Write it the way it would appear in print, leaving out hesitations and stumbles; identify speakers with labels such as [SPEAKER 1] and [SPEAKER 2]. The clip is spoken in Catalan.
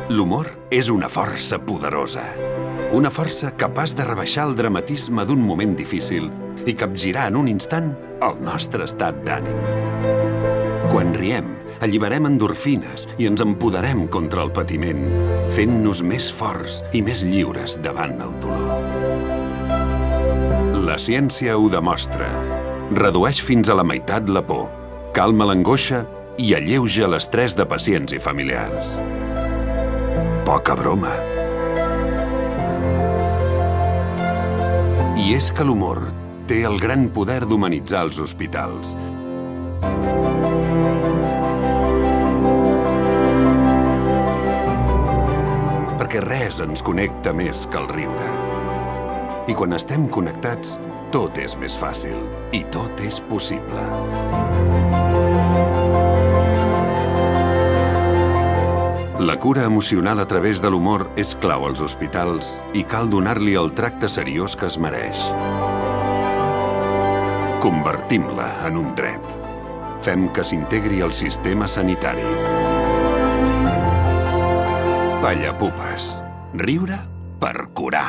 [SPEAKER 1] L'humor és una força poderosa. Una força capaç de rebaixar el dramatisme d'un moment difícil i capgirar en un instant el nostre estat d'ànim. Quan riem, alliberem endorfines i ens empoderem contra el patiment, fent-nos més forts i més lliures davant el dolor. La ciència ho demostra. Redueix fins a la meitat la por, calma l'angoixa i alleuja l'estrès de pacients i familiars. Poca broma. I és que l'humor té el gran poder d'humanitzar els hospitals. Perquè res ens connecta més que el riure. I quan estem connectats, tot és més fàcil i tot és possible. La cura emocional a través de l'humor és clau als hospitals i cal donar-li el tracte seriós que es mereix. Convertim-la en un dret. Fem que s'integri al sistema sanitari. Pallapupes. Riure per curar.